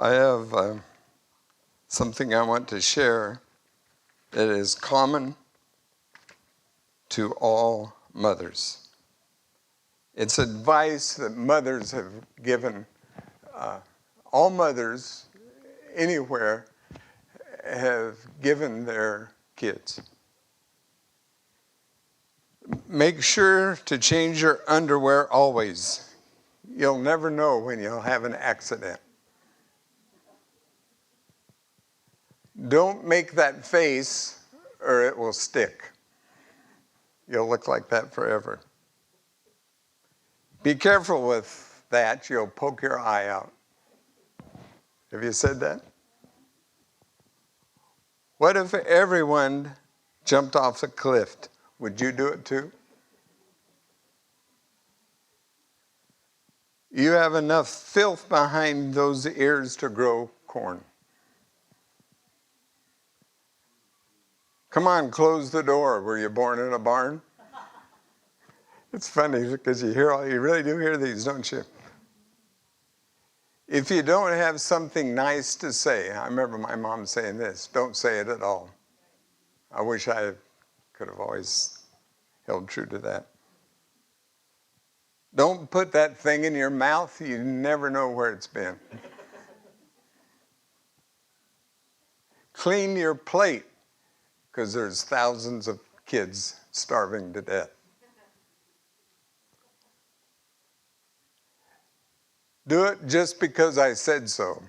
I have something I want to share that is common to all mothers. It's advice that mothers have given. All mothers anywhere have given their kids. Make sure to change your underwear always. You'll never know when you'll have an accident. Don't make that face or it will stick. You'll look like that forever. Be careful with that. You'll poke your eye out. Have you said that? What if everyone jumped off a cliff? Would you do it too? You have enough filth behind those ears to grow corn. Come on, close the door. Were you born in a barn? It's funny because you really do hear these, don't you? If you don't have something nice to say, I remember my mom saying this, don't say it at all. I wish I could have always held true to that. Don't put that thing in your mouth. You never know where it's been. Clean your plate because there's thousands of kids starving to death. Do it just because I said so.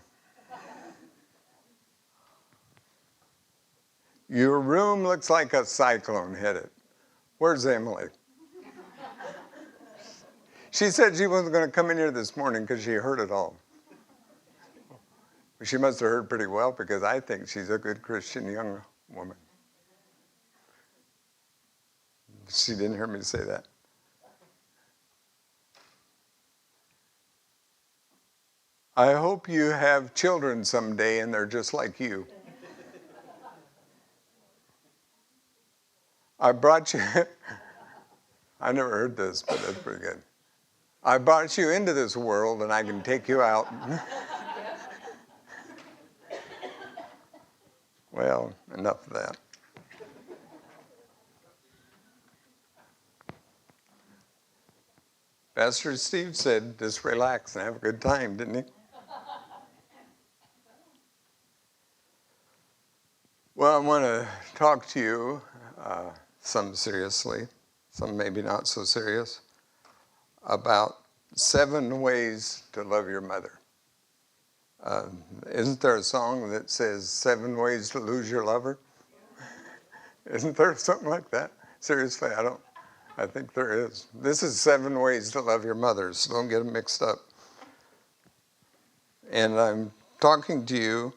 Your room looks like a cyclone hit it. Where's Emily? She said she wasn't going to come in here this morning because she heard it all. She must have heard pretty well because I think she's a good Christian young woman. She didn't hear me say that. I hope you have children someday and they're just like you. I brought you, I never heard this, but that's pretty good. I brought you into this world and I can take you out. Well, enough of that. Pastor Steve said, just relax and have a good time, didn't he? Well, I want to talk to you, some seriously, some maybe not so serious, about 7 ways to love your mother. Isn't there a song that says 7 ways to lose your lover? Isn't there something like that? Seriously, I think there is. This is 7 ways to love your mother, so don't get them mixed up. And I'm talking to you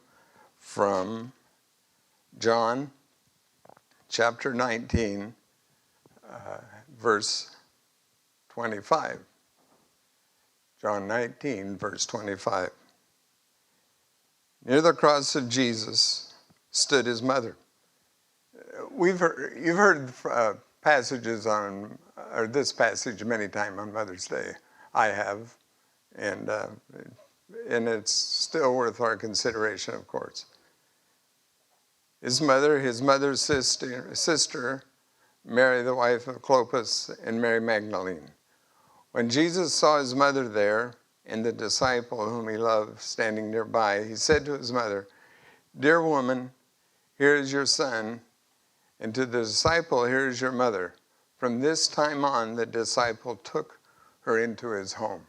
from John chapter 19, verse 25. John 19, verse 25. Near the cross of Jesus stood his mother. You've heard passages on, or this passage many times on Mother's Day. I have, and it's still worth our consideration, of course. His mother's sister, Mary, the wife of Clopas, and Mary Magdalene. When Jesus saw his mother there and the disciple whom he loved standing nearby, he said to his mother, "Dear woman, here is your son," and to the disciple, "Here is your mother." From this time on, the disciple took her into his home.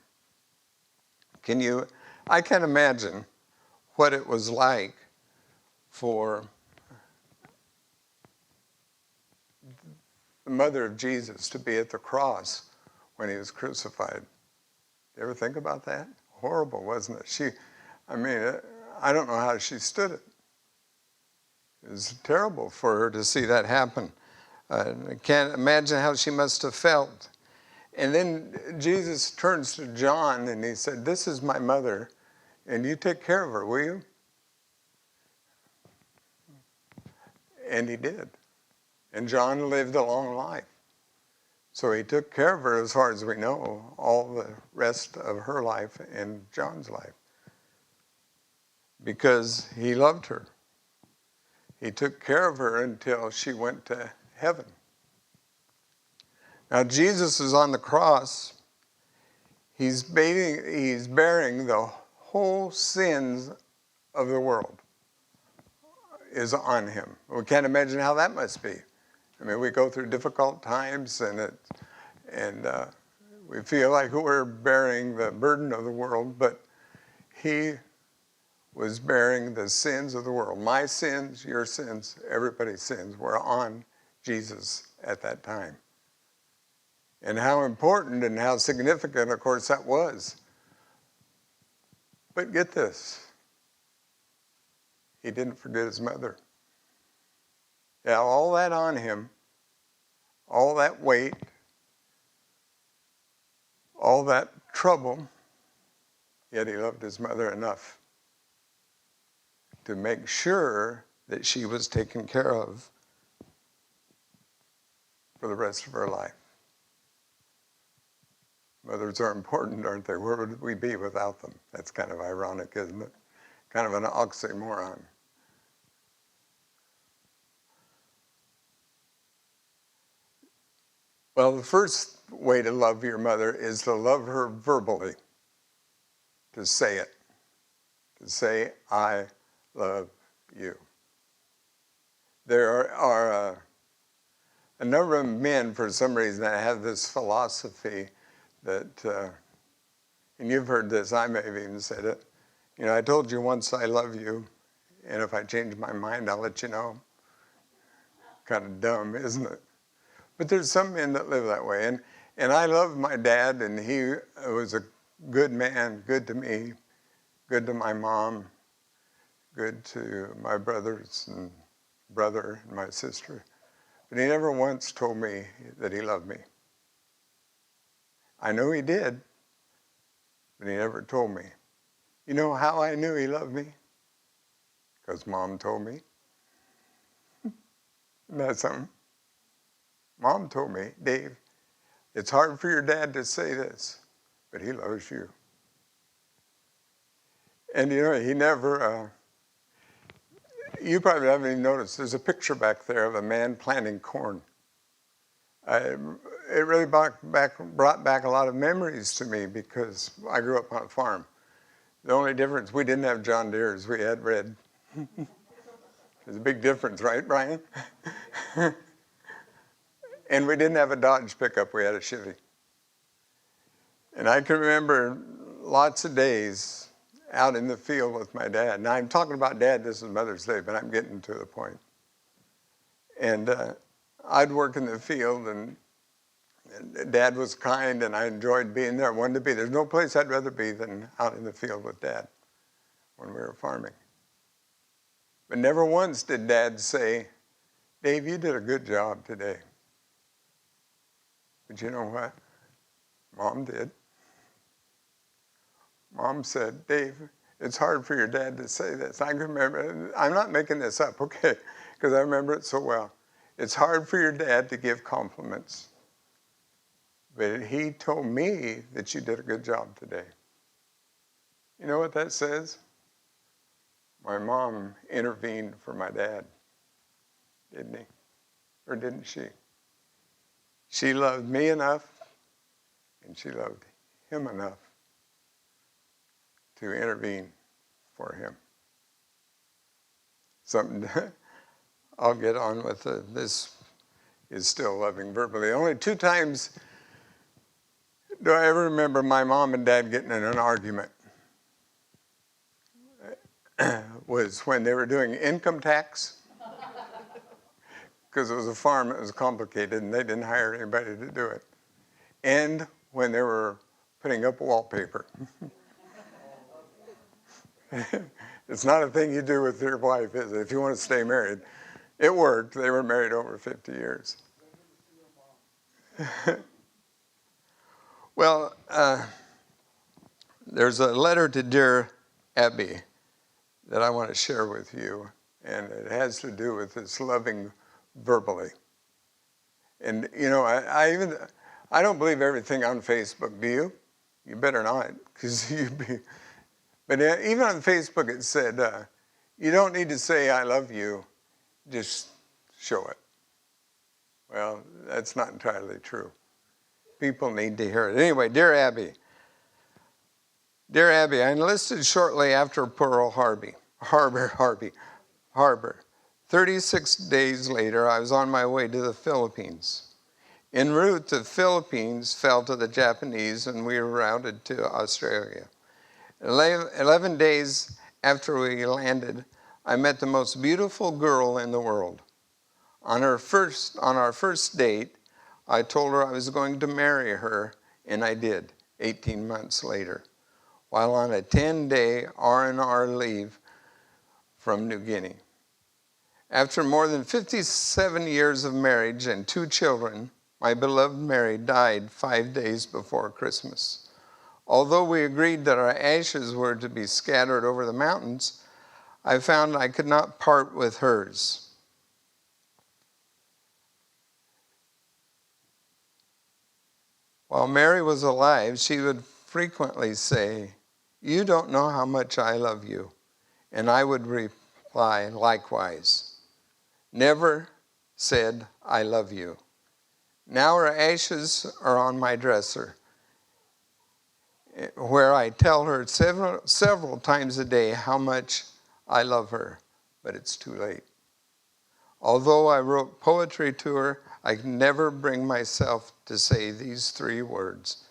I can't imagine what it was like for the mother of Jesus to be at the cross when he was crucified. You ever think about that? Horrible, wasn't it? I don't know how she stood it. It was terrible for her to see that happen. I can't imagine how she must have felt. And then Jesus turns to John and he said, "This is my mother, and you take care of her, will you?" And he did. And John lived a long life. So he took care of her, as far as we know, all the rest of her life and John's life. because he loved her. He took care of her until she went to heaven. Now Jesus is on the cross. He's bearing the whole sins of the world is on him. We can't imagine how that must be. I mean, we go through difficult times, and we feel like we're bearing the burden of the world, but he was bearing the sins of the world. My sins, your sins, everybody's sins were on Jesus at that time. And how important and how significant, of course, that was. But get this. He didn't forget his mother. Yeah, all that on him, all that weight, all that trouble, yet he loved his mother enough to make sure that she was taken care of for the rest of her life. Mothers are important, aren't they? Where would we be without them? That's kind of ironic, isn't it? Kind of an oxymoron. Well, the first way to love your mother is to love her verbally, to say it, to say, I love you. There are a number of men, for some reason, that have this philosophy that, and you've heard this, I may have even said it, you know, I told you once I love you, and if I change my mind, I'll let you know. Kind of dumb, isn't it? But there's some men that live that way. And I love my dad, and he was a good man, good to me, good to my mom, good to my brothers and brother and my sister. But he never once told me that he loved me. I know he did, but he never told me. You know how I knew he loved me? Because Mom told me. Isn't that something? Mom told me, Dave, it's hard for your dad to say this, but he loves you. And you know, he never, you probably haven't even noticed, there's a picture back there of a man planting corn. It really brought back a lot of memories to me because I grew up on a farm. The only difference, we didn't have John Deere's, we had red. There's a big difference, right, Brian? And we didn't have a Dodge pickup, we had a Chevy. And I can remember lots of days out in the field with my dad. Now I'm talking about Dad, this is Mother's Day, but I'm getting to the point. And I'd work in the field, and Dad was kind, and I enjoyed being there. I wanted to be. There's no place I'd rather be than out in the field with Dad when we were farming. But never once did Dad say, Dave, you did a good job today. But you know what? Mom did. Mom said, Dave, it's hard for your dad to say this. I can remember, I'm not making this up, okay, because I remember it so well. It's hard for your dad to give compliments. But he told me that you did a good job today. You know what that says? My mom intervened for my dad, didn't he? Or didn't she? She loved me enough, and she loved him enough to intervene for him. Something I'll get on with. This is still loving verbally. Only 2 times do I ever remember my mom and dad getting in an argument. Was when they were doing income tax. Because it was a farm, it was complicated, and they didn't hire anybody to do it. And when they were putting up wallpaper. It's not a thing you do with your wife, is it? If you want to stay married. It worked. They were married over 50 years. Well, there's a letter to dear Abby that I want to share with you, and it has to do with this loving verbally. And you know, I don't believe everything on Facebook, do you? You better not, because But even on Facebook it said, you don't need to say I love you, just show it. Well, that's not entirely true. People need to hear it. Anyway, Dear Abby, I enlisted shortly after Pearl Harbor. 36 days later, I was on my way to the Philippines. En route, the Philippines fell to the Japanese and we were routed to Australia. 11 days after we landed, I met the most beautiful girl in the world. On our first date, I told her I was going to marry her, and I did, 18 months later, while on a 10-day R&R leave from New Guinea. After more than 57 years of marriage and 2 children, my beloved Mary died 5 days before Christmas. Although we agreed that our ashes were to be scattered over the mountains, I found I could not part with hers. While Mary was alive, she would frequently say, "You don't know how much I love you." And I would reply, "Likewise." Never said, "I love you." Now her ashes are on my dresser, where I tell her several times a day how much I love her, but it's too late. Although I wrote poetry to her, I can never bring myself to say these 3 words,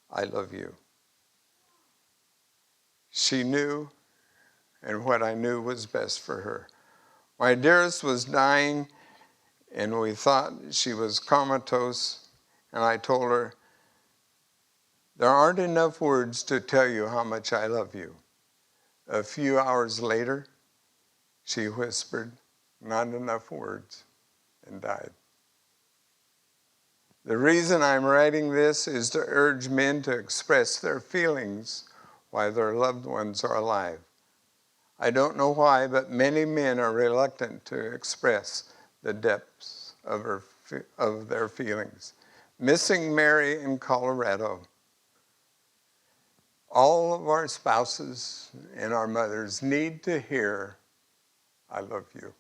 I love you. She knew, and what I knew was best for her. My dearest was dying, and we thought she was comatose, and I told her, there aren't enough words to tell you how much I love you. A few hours later, she whispered, not enough words, and died. The reason I'm writing this is to urge men to express their feelings while their loved ones are alive. I don't know why, but many men are reluctant to express the depths of their feelings. Missing Mary in Colorado. All of our spouses and our mothers need to hear, I love you.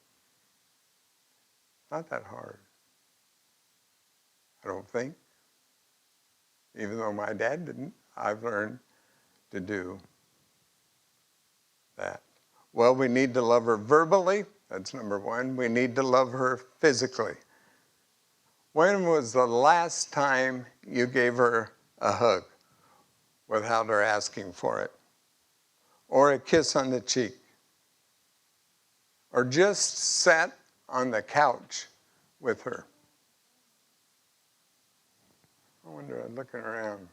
Not that hard, I don't think. Even though my dad didn't, I've learned to do that. Well, we need to love her verbally. That's number 1. We need to love her physically. When was the last time you gave her a hug without her asking for it? Or a kiss on the cheek? Or just sat on the couch with her? I wonder, I'm looking around.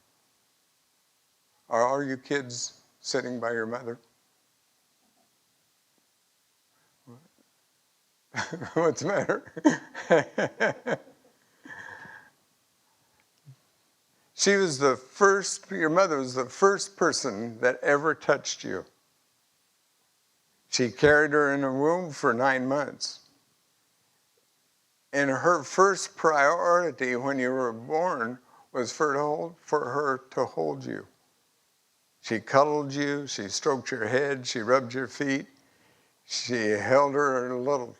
Are all you kids sitting by your mother? What's the matter? Your mother was the first person that ever touched you. She carried her in a womb for 9 months. And her first priority when you were born was for her to hold you. She cuddled you, she stroked your head, she rubbed your feet, she held your little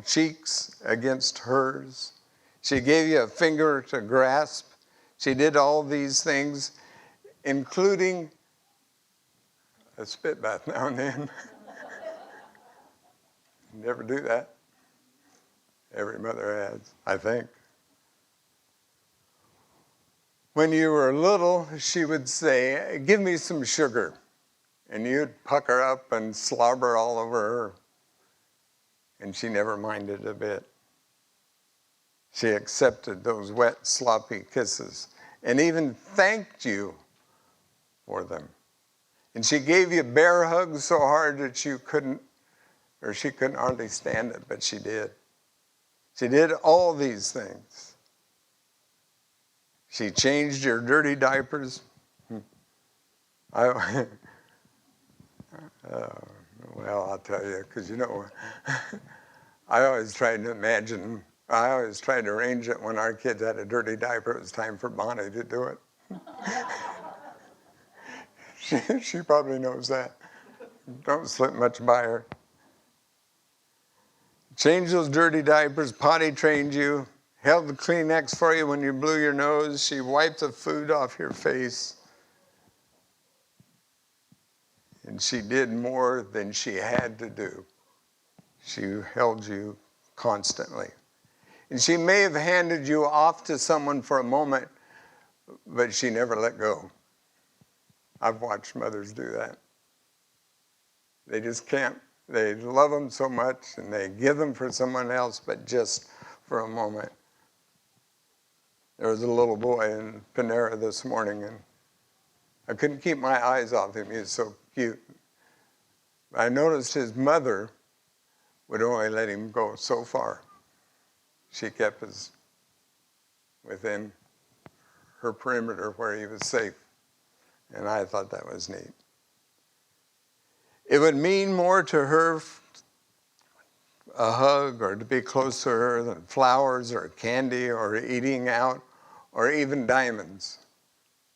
cheeks against hers. She gave you a finger to grasp. She did all these things, including a spit bath now and then. Never do that. Every mother has, I think. When you were little, she would say, give me some sugar. And you'd pucker up and slobber all over her. And she never minded a bit. She accepted those wet, sloppy kisses and even thanked you for them. And she gave you bear hugs so hard that she couldn't hardly stand it, but she did. She did all these things. She changed your dirty diapers. Well, I'll tell you, because I always tried to arrange it when our kids had a dirty diaper. It was time for Bonnie to do it. She probably knows that. Don't slip much by her. Changed those dirty diapers, potty trained you, held the Kleenex for you when you blew your nose. She wiped the food off your face. And she did more than she had to do. She held you constantly. And she may have handed you off to someone for a moment, but she never let go. I've watched mothers do that. They just can't. They love them so much, and they give them for someone else, but just for a moment. There was a little boy in Panera this morning, and I couldn't keep my eyes off him. He was so cute. I noticed his mother would only let him go so far. She kept us within her perimeter where he was safe. And I thought that was neat. It would mean more to her a hug or to be close to her than flowers or candy or eating out or even diamonds.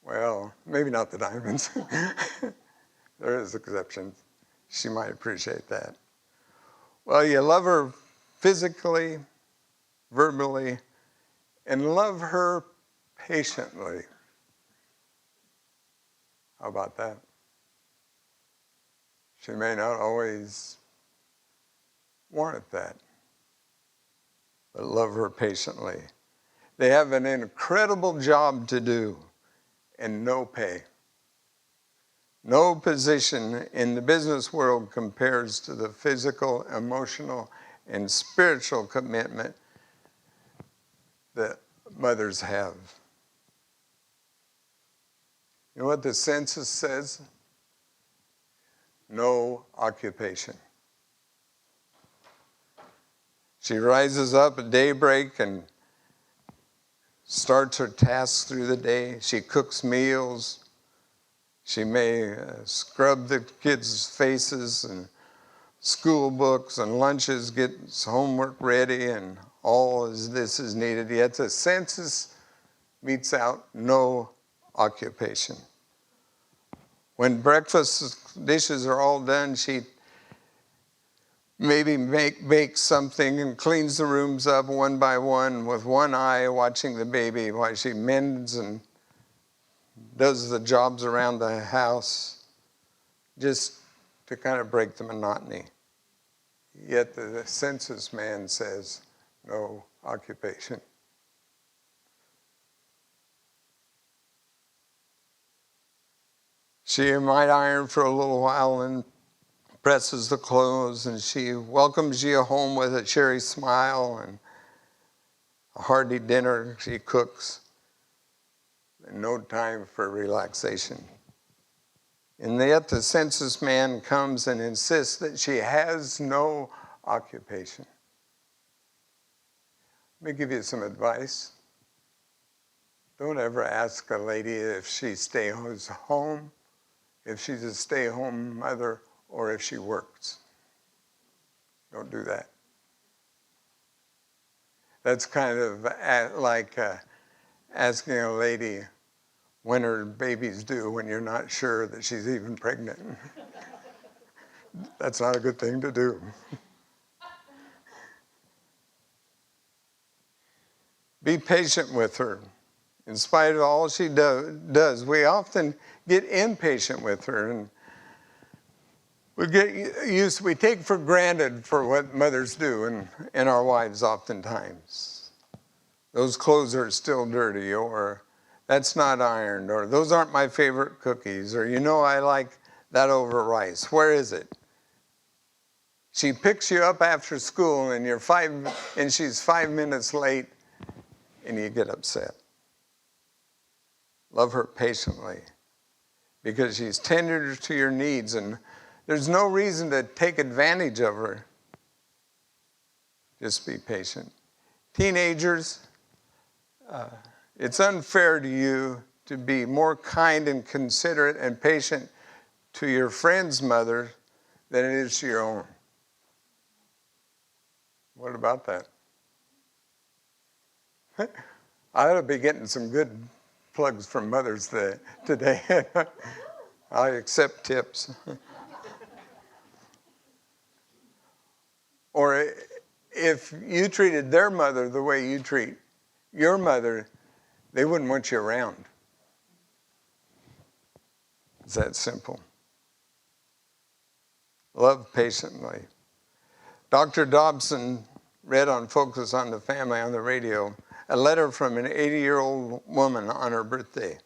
Well, maybe not the diamonds. There is exceptions. She might appreciate that. Well, you love her physically, verbally, and love her patiently. How about that? She may not always warrant that, but love her patiently. They have an incredible job to do and no pay. No position in the business world compares to the physical, emotional, and spiritual commitment that mothers have. You know what the census says? No occupation. She rises up at daybreak and starts her tasks through the day. She cooks meals. She may scrub the kids' faces and school books and lunches, gets homework ready, and all of this is needed. Yet the census meets out no occupation. When breakfast dishes are all done, she maybe bakes something and cleans the rooms up one by one with one eye watching the baby while she mends and does the jobs around the house just to kind of break the monotony. Yet the census man says no occupation. She might iron for a little while and presses the clothes, and she welcomes you home with a cheery smile and a hearty dinner she cooks, and no time for relaxation. And yet the census man comes and insists that she has no occupation. Let me give you some advice. Don't ever ask a lady if she stays home, if she's a stay-home mother, or if she works. Don't do that. That's kind of like asking a lady when her baby's due when you're not sure that she's even pregnant. That's not a good thing to do. Be patient with her. In spite of all she does, we often get impatient with her, and we take for granted for what mothers do in our wives oftentimes. Those clothes are still dirty, or that's not ironed, or those aren't my favorite cookies, or I like that over rice. Where is it? She picks you up after school and she's 5 minutes late and you get upset. Love her patiently because she's tender to your needs, and there's no reason to take advantage of her. Just be patient. Teenagers, it's unfair to you to be more kind and considerate and patient to your friend's mother than it is to your own. What about that? I ought to be getting some good plugs from mothers today. I accept tips. Or if you treated their mother the way you treat your mother, they wouldn't want you around. It's that simple. Love patiently. Dr. Dobson read on Focus on the Family on the radio a letter from an 80-year-old woman on her birthday.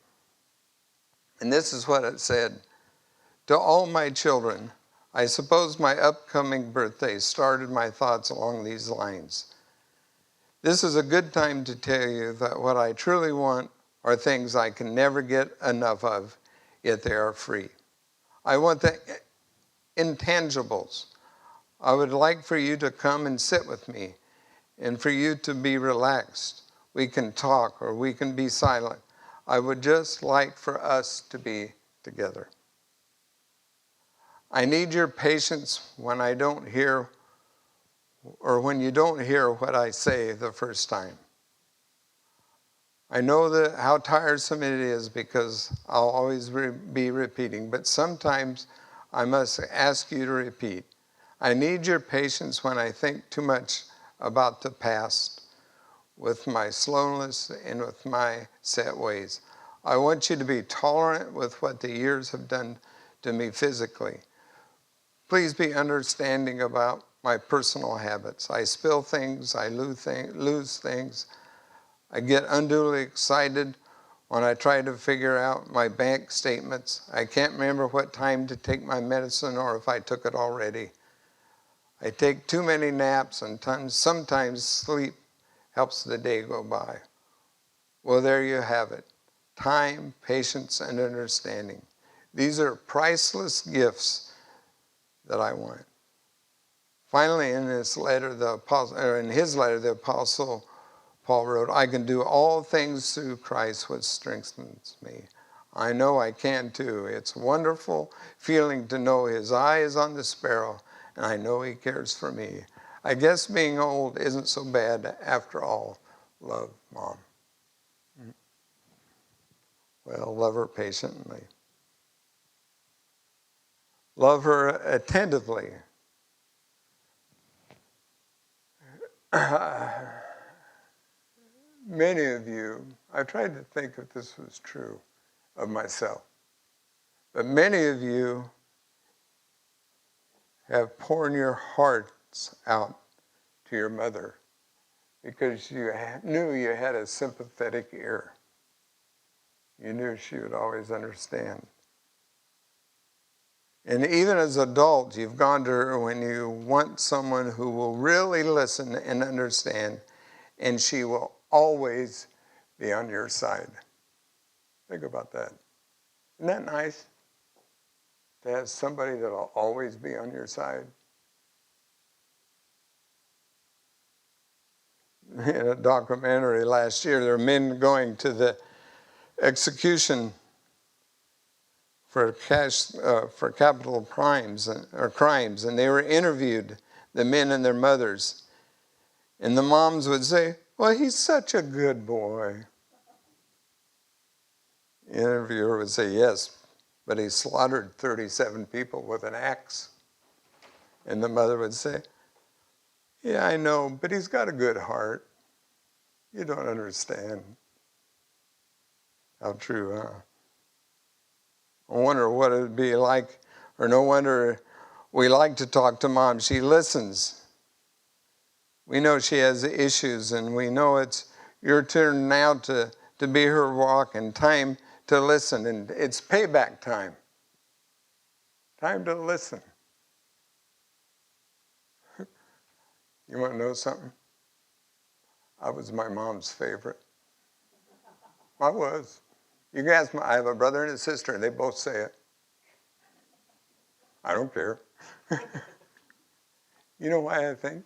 And this is what it said. To all my children, I suppose my upcoming birthday started my thoughts along these lines. This is a good time to tell you that what I truly want are things I can never get enough of, yet they are free. I want the intangibles. I would like for you to come and sit with me and for you to be relaxed. We can talk or we can be silent. I would just like for us to be together. I need your patience when I don't hear or when you don't hear what I say the first time. I know that how tiresome it is because I'll always be repeating, but sometimes I must ask you to repeat. I need your patience when I think too much about the past with my slowness and with my set ways. I want you to be tolerant with what the years have done to me physically. Please be understanding about my personal habits. I spill things, I lose things. I get unduly excited when I try to figure out my bank statements. I can't remember what time to take my medicine or if I took it already. I take too many naps and sometimes sleep helps the day go by. Well, there you have it. Time, patience, and understanding. These are priceless gifts that I want. Finally, in his letter, the apostle Paul wrote, I can do all things through Christ which strengthens me. I know I can too. It's a wonderful feeling to know his eye is on the sparrow, and I know he cares for me. I guess being old isn't so bad after all. Love, Mom. Well, love her patiently. Love her attentively. Many of you, I tried to think if this was true of myself, but many of you have poured your hearts out to your mother because you knew you had a sympathetic ear. You knew she would always understand. And even as adults, you've gone to her when you want someone who will really listen and understand, and she will always be on your side. Think about that. Isn't that nice? To have somebody that will always be on your side. In a documentary last year, there were men going to the execution for capital crimes, and they were interviewed, the men and their mothers. And the moms would say, well, he's such a good boy. The interviewer would say, yes, but he slaughtered 37 people with an axe. And the mother would say, yeah, I know, but he's got a good heart. You don't understand. How true, huh? I wonder what it would be like, or no wonder we like to talk to Mom. She listens. We know she has issues, and we know it's your turn now to be her rock and time to listen. And it's payback time. Time to listen. You want to know something? I was my mom's favorite. I was. You can ask I have a brother and a sister, and they both say it. I don't care. You know why I think?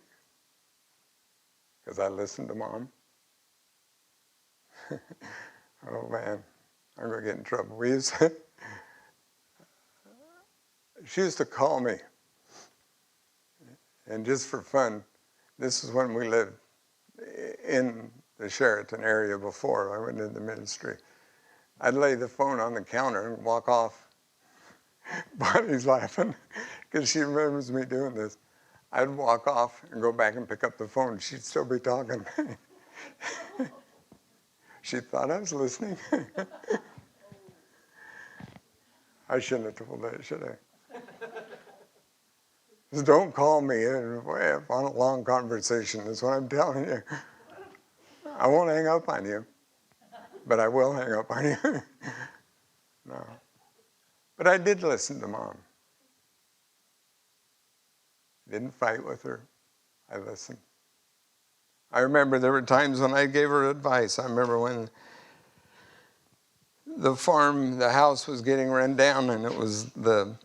Because I listened to Mom. Oh man, I'm going to get in trouble. She used to call me. And just for fun, this is when we lived in the Sheraton area before I went into ministry. I'd lay the phone on the counter and walk off. Bonnie's laughing because she remembers me doing this. I'd walk off and go back and pick up the phone. She'd still be talking. She thought I was listening. I shouldn't have told that, should I? Just don't call me and on a long conversation. That's what I'm telling you. I won't hang up on you, but I will hang up on you. No. But I did listen to Mom. Didn't fight with her. I listened. I remember there were times when I gave her advice. I remember when the house was getting run down, and the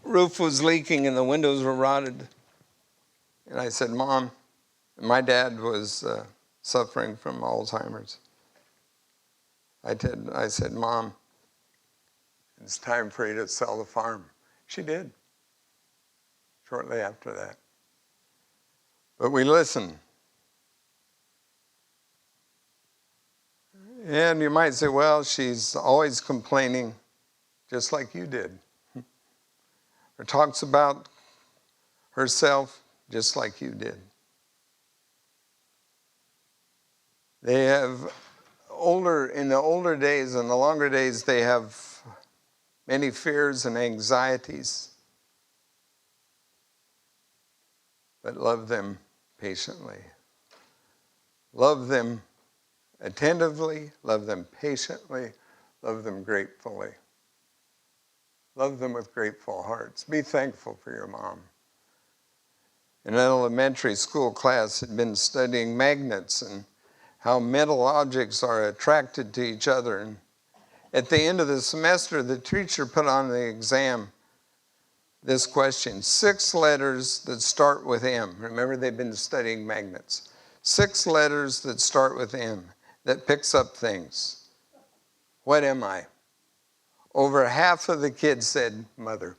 roof was leaking and the windows were rotted. And I said, Mom, my dad was suffering from Alzheimer's. I said, Mom, it's time for you to sell the farm. She did, shortly after that. But we listened. And you might say, well, she's always complaining, just like you did. Or talks about herself, just like you did. They have in the older days and the longer days, they have many fears and anxieties. But love them patiently. Love them attentively, love them patiently, love them gratefully. Love them with grateful hearts. Be thankful for your mom. In an elementary school class, had been studying magnets and how metal objects are attracted to each other. And at the end of the semester, the teacher put on the exam this question: 6 letters that start with M. Remember, they've been studying magnets. 6 letters that start with M, that picks up things. What am I? Over half of the kids said mother.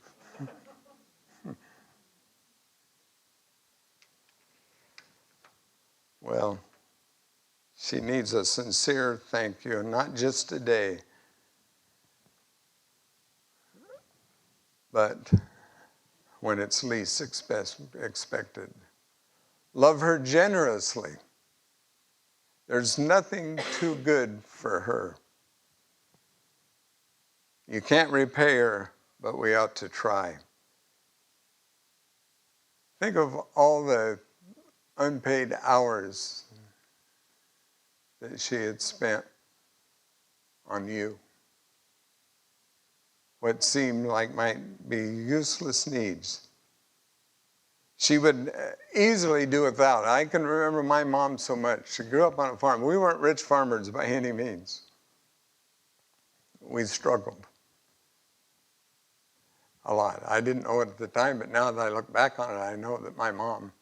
Well, she needs a sincere thank you, not just today, but when it's least expected. Love her generously. There's nothing too good for her. You can't repay her, but we ought to try. Think of all the unpaid hours that she had spent on you. What seemed like might be useless needs. She would easily do without. I can remember my mom so much. She grew up on a farm. We weren't rich farmers by any means. We struggled a lot. I didn't know it at the time, but now that I look back on it, I know that my mom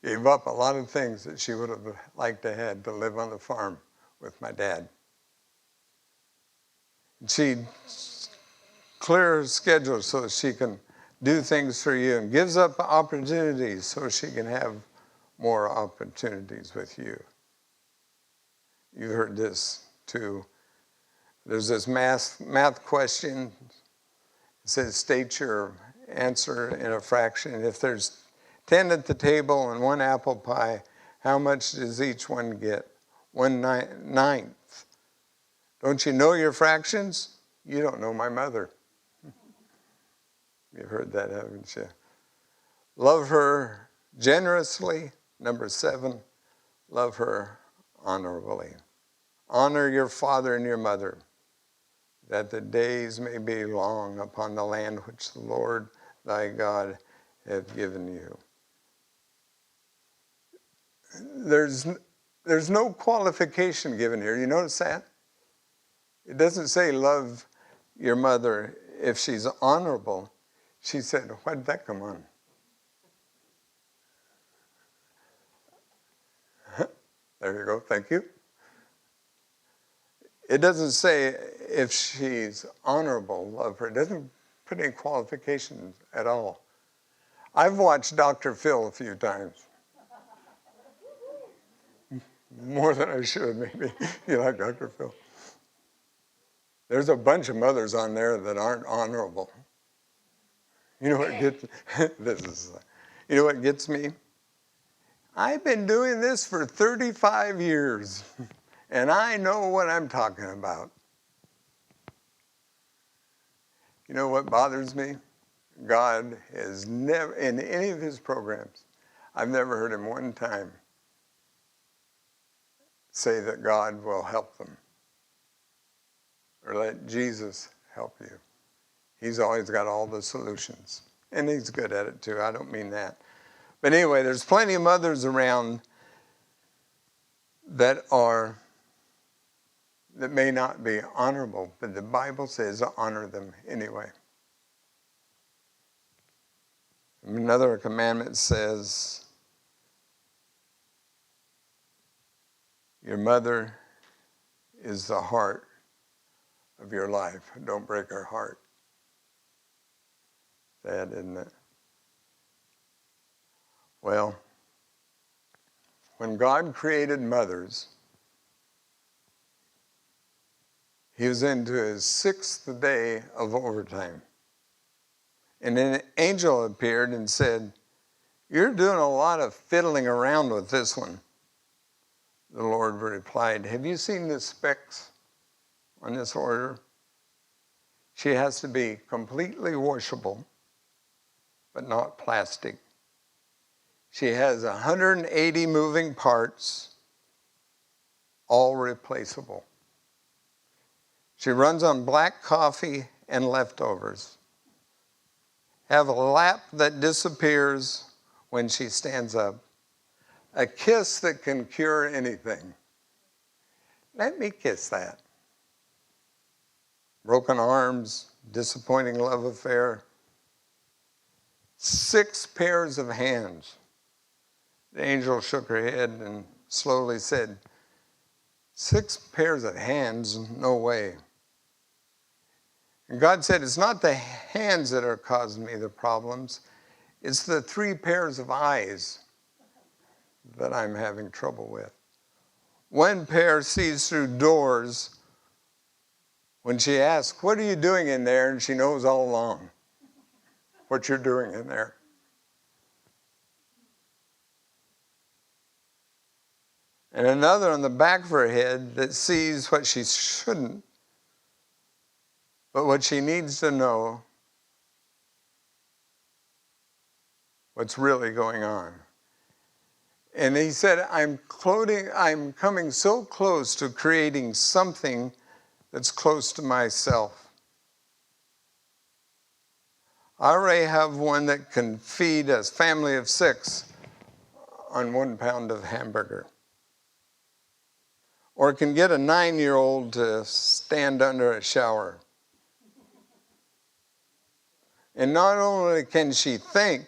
gave up a lot of things that she would have liked to have to live on the farm with my dad. She'd clear her schedule so that she can do things for you, and gives up opportunities so she can have more opportunities with you. You heard this too. There's this math question. It says, state your answer in a fraction. If there's 10 at the table and 1 apple pie, how much does each one get? 1/9. Don't you know your fractions? You don't know my mother. You've heard that, haven't you? Love her generously. Number 7, love her honorably. Honor your father and your mother, that the days may be long upon the land which the Lord thy God hath given you. There's no qualification given here. You notice that? It doesn't say love your mother if she's honorable. She said, why did that come on? There you go, thank you. It doesn't say if she's honorable, love her. It doesn't put any qualifications at all. I've watched Dr. Phil a few times. More than I should, maybe. You like Dr. Phil? There's a bunch of mothers on there that aren't honorable. You know what gets you know what gets me? I've been doing this for 35 years, and I know what I'm talking about. You know what bothers me? God has never, in any of his programs, I've never heard him one time say that God will help them or let Jesus help you. He's always got all the solutions, and he's good at it too. I don't mean that. But anyway, there's plenty of mothers around that may not be honorable, but the Bible says honor them anyway. Another commandment says, your mother is the heart of your life. Don't break her heart. Sad, isn't it? Well, when God created mothers, he was into his 6th day of overtime. And an angel appeared and said, you're doing a lot of fiddling around with this one. The Lord replied, have you seen the specs on this order? She has to be completely washable, but not plastic. She has 180 moving parts, all replaceable. She runs on black coffee and leftovers. Have a lap that disappears when she stands up. A kiss that can cure anything. Let me kiss that. Broken arms, disappointing love affair. 6 pairs of hands. The angel shook her head and slowly said, 6 pairs of hands? No way. And God said, it's not the hands that are causing me the problems. It's the 3 pairs of eyes that I'm having trouble with. One pair sees through doors when she asks, what are you doing in there? And she knows all along what you're doing in there. And another on the back of her head that sees what she shouldn't, but what she needs to know, what's really going on. And he said, I'm coming so close to creating something that's close to myself. I already have one that can feed a family of 6 on 1 pound of hamburger. Or can get a 9-year-old to stand under a shower. And not only can she think,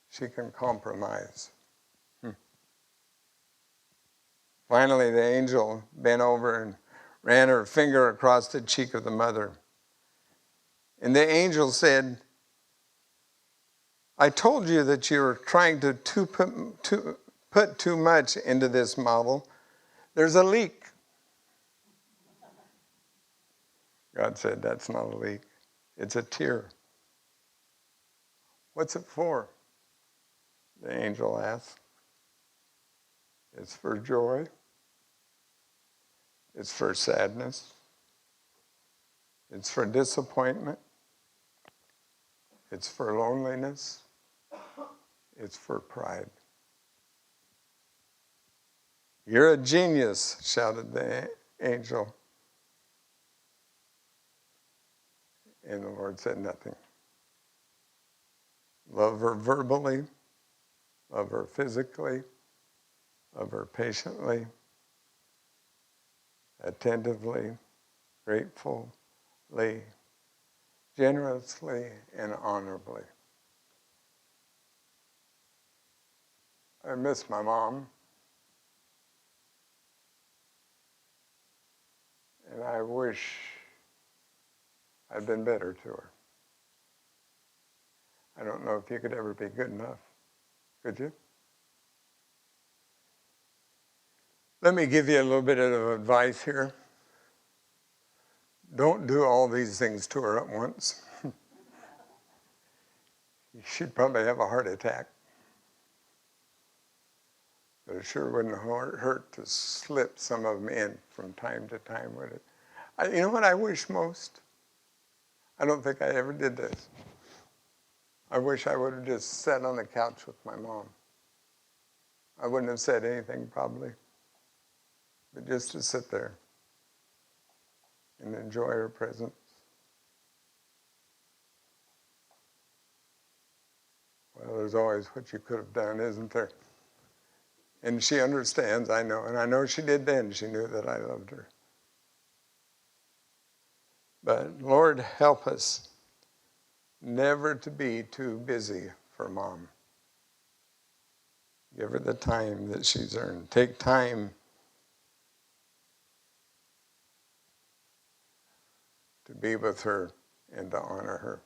she can compromise. Finally, the angel bent over and ran her finger across the cheek of the mother. And the angel said, I told you that you were trying to put too much into this model. There's a leak. God said, that's not a leak. It's a tear. What's it for? The angel asked. It's for joy. It's for sadness. It's for disappointment. It's for loneliness. It's for pride. You're a genius, shouted the angel. And the Lord said nothing. Love her verbally. Love her physically. Love her patiently. Attentively. Gratefully. Generously and honorably. I miss my mom. And I wish I'd been better to her. I don't know if you could ever be good enough. Could you? Let me give you a little bit of advice here. Don't do all these things to her at once. She'd probably have a heart attack. But it sure wouldn't hurt to slip some of them in from time to time, would it? You know what I wish most? I don't think I ever did this. I wish I would have just sat on the couch with my mom. I wouldn't have said anything probably, but just to sit there and enjoy her presence. Well, there's always what you could have done, isn't there? And she understands, I know, and I know she did then. She knew that I loved her. But Lord, help us never to be too busy for Mom. Give her the time that she's earned. Take time to be with her and to honor her.